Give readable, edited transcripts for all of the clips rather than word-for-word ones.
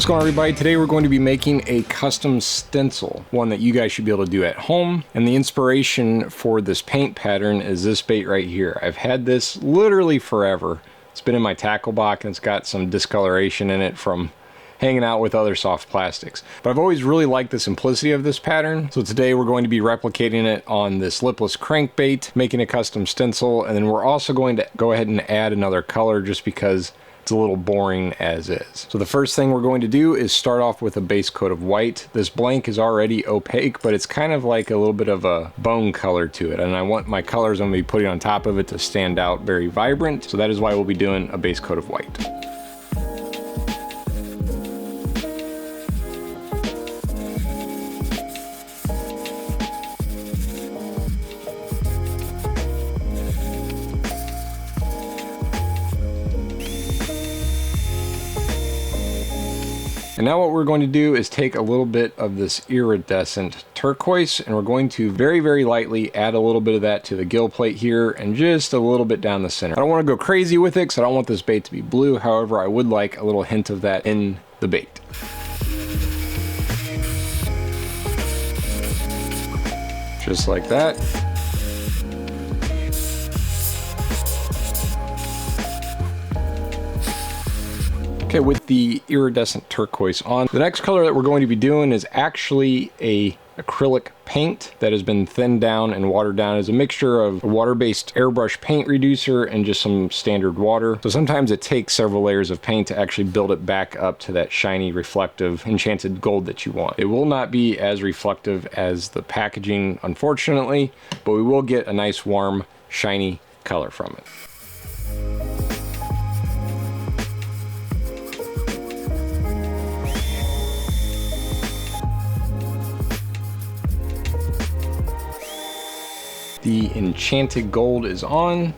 going on, everybody? Today we're going to be making a custom stencil, one that you guys should be able to do at home. And the inspiration for this paint pattern is this bait right here. I've had this literally forever. It's been in my tackle box and it's got some discoloration in it from hanging out with other soft plastics. But I've always really liked the simplicity of this pattern. So today we're going to be replicating it on this lipless crankbait, making a custom stencil, and then we're also going to go ahead and add another color just because it's a little boring as is. So the first thing we're going to do is start off with a base coat of white. This blank is already opaque, but it's kind of like a little bit of a bone color to it. And I want my colors I'm going to be putting on top of it to stand out very vibrant. So that is why we'll be doing a base coat of white. And now what we're going to do is take a little bit of this iridescent turquoise and we're going to very, very lightly add a little bit of that to the gill plate here and just a little bit down the center. I don't want to go crazy with it because I don't want this bait to be blue. However, I would like a little hint of that in the bait. Just like that. Okay, with the iridescent turquoise on, the next color that we're going to be doing is actually a acrylic paint that has been thinned down and watered down. It's a mixture of a water-based airbrush paint reducer and just some standard water. So sometimes it takes several layers of paint to actually build it back up to that shiny, reflective, enchanted gold that you want. It will not be as reflective as the packaging, unfortunately, but we will get a nice, warm, shiny color from it. The enchanted gold is on,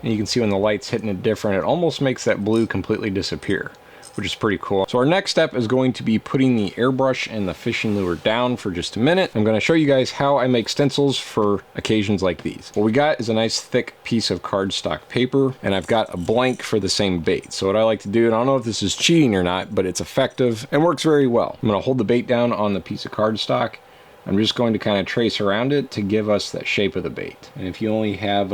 and you can see when the light's hitting it different, it almost makes that blue completely disappear, which is pretty cool. So our next step is going to be putting the airbrush and the fishing lure down for just a minute. I'm going to show you guys how I make stencils for occasions like these. What we got is a nice thick piece of cardstock paper, and I've got a blank for the same bait. So what I like to do, and I don't know if this is cheating or not, but it's effective and works very well. I'm going to hold the bait down on the piece of cardstock. I'm just going to kind of trace around it to give us that shape of the bait. And if you only have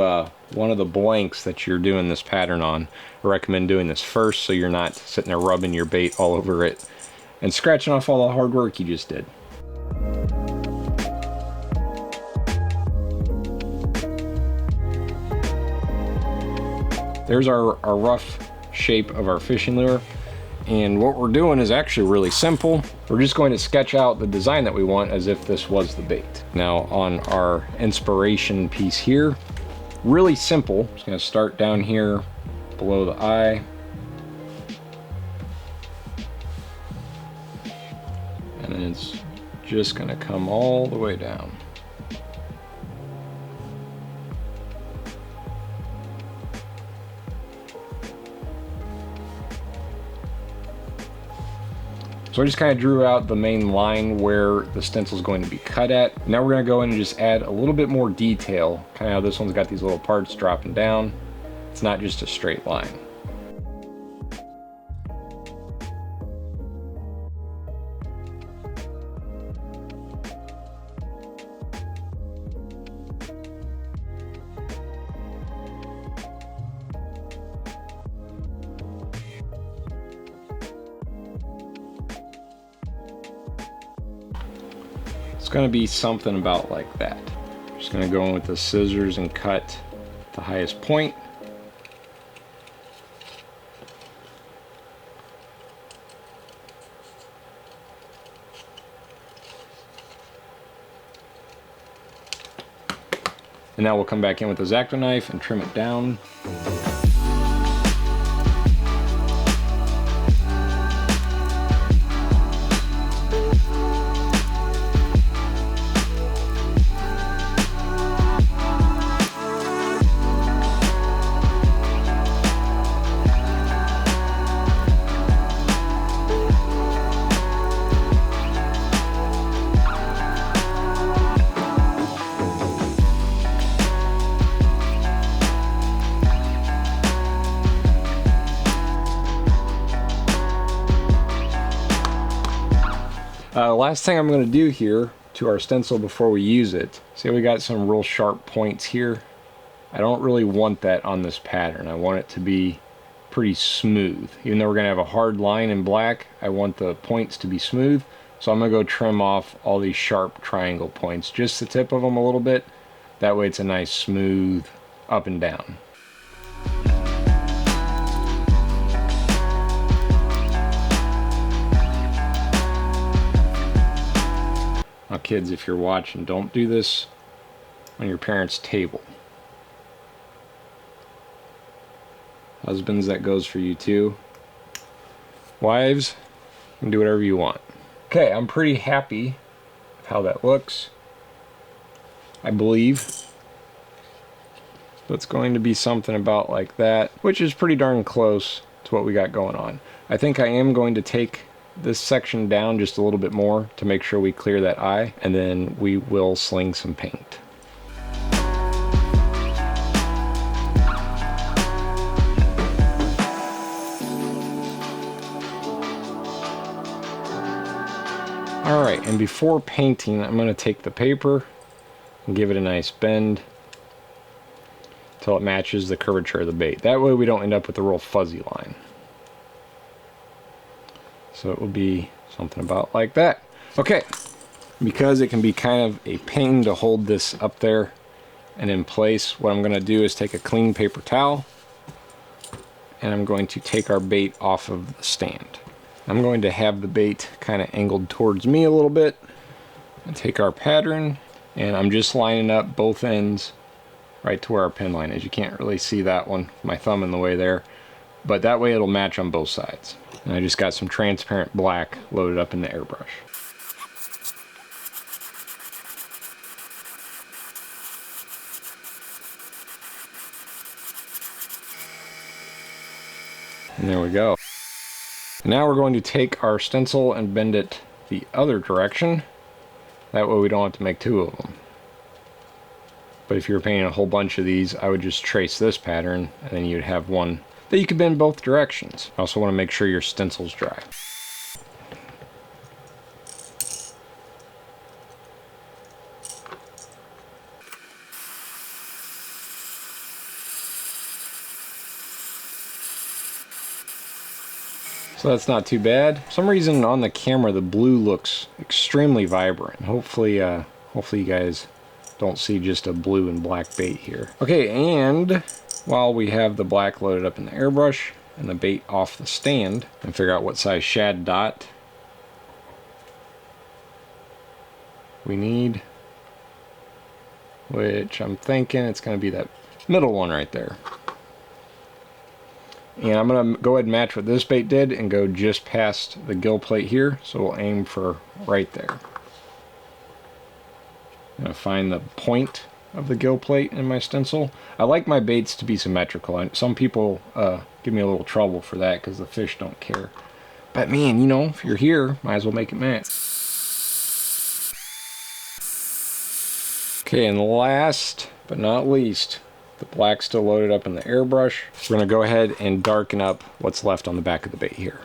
one of the blanks that you're doing this pattern on, I recommend doing this first so you're not sitting there rubbing your bait all over it and scratching off all the hard work you just did. There's our rough shape of our fishing lure. And what we're doing is actually really simple. We're just going to sketch out the design that we want as if this was the bait. Now on our inspiration piece here, really simple. Just gonna start down here below the eye. And then it's just gonna come all the way down. So I just kind of drew out the main line where the stencil is going to be cut at. Now we're going to go in and just add a little bit more detail. Kind of how this one's got these little parts dropping down. It's not just a straight line. It's going to be something about like that. Just going to go in with the scissors and cut the highest point. And now we'll come back in with the X-Acto knife and trim it down. Last thing I'm going to do here to our stencil before we use it, see we got some real sharp points here. I don't really want that on this pattern. I want it to be pretty smooth. Even though we're going to have a hard line in black, I want the points to be smooth. So I'm going to go trim off all these sharp triangle points, just the tip of them a little bit. That way it's a nice smooth up and down. Now kids, if you're watching, don't do this on your parents' table. Husbands, that goes for you too. Wives, you can do whatever you want. Okay, I'm pretty happy with how that looks. I believe it's going to be something about like that, which is pretty darn close to what we got going on. I think I am going to take this section down just a little bit more to make sure we clear that eye, and then we will sling some paint. Alright, and before painting, I'm going to take the paper and give it a nice bend until it matches the curvature of the bait. That way we don't end up with a real fuzzy line. So it will be something about like that. Okay, because it can be kind of a pain to hold this up there and in place, what I'm going to do is take a clean paper towel and I'm going to take our bait off of the stand. I'm going to have the bait kind of angled towards me a little bit and take our pattern, and I'm just lining up both ends right to where our pin line is. You can't really see that one, my thumb in the way there, but that way it'll match on both sides. And I just got some transparent black loaded up in the airbrush. And there we go. Now we're going to take our stencil and bend it the other direction. That way we don't have to make two of them. But if you were painting a whole bunch of these, I would just trace this pattern and then you'd have one that you could bend both directions. I also want to make sure your stencil's dry. So that's not too bad. For some reason on the camera the blue looks extremely vibrant. Hopefully you guys don't see just a blue and black bait here. Okay, and while we have the black loaded up in the airbrush and the bait off the stand, and figure out what size shad dot we need, which I'm thinking it's going to be that middle one right there. And I'm going to go ahead and match what this bait did and go just past the gill plate here, so we'll aim for right there. I'm going to find the point of the gill plate in my stencil. I like my baits to be symmetrical. Some people give me a little trouble for that because the fish don't care. But man, you know, if you're here, might as well make it match. Okay, and last but not least, the black's still loaded up in the airbrush. We're going to go ahead and darken up what's left on the back of the bait here.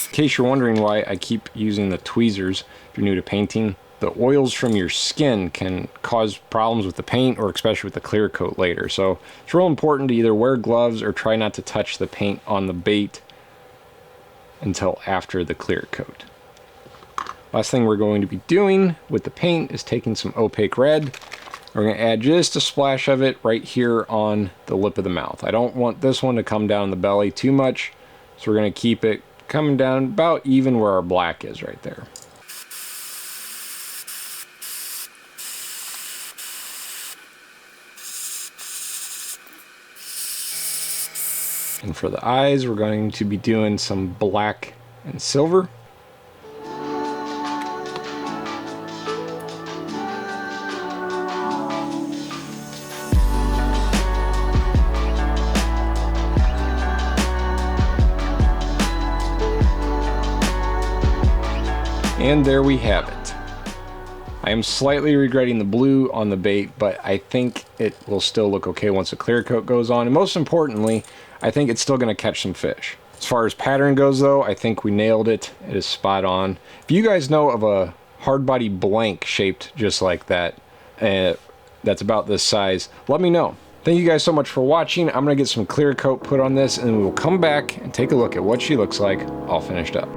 In case you're wondering why I keep using the tweezers, if you're new to painting, the oils from your skin can cause problems with the paint, or especially with the clear coat later. So it's real important to either wear gloves or try not to touch the paint on the bait until after the clear coat. Last thing we're going to be doing with the paint is taking some opaque red. We're going to add just a splash of it right here on the lip of the mouth. I don't want this one to come down the belly too much, so we're going to keep it coming down about even where our black is right there. And for the eyes, we're going to be doing some black and silver. And there we have it. I am slightly regretting the blue on the bait, but I think it will still look okay once the clear coat goes on. And most importantly, I think it's still going to catch some fish. As far as pattern goes though, I think we nailed it. It is spot on. If you guys know of a hard body blank shaped just like that, that's about this size, let me know. Thank you guys so much for watching. I'm going to get some clear coat put on this and we will come back and take a look at what she looks like all finished up.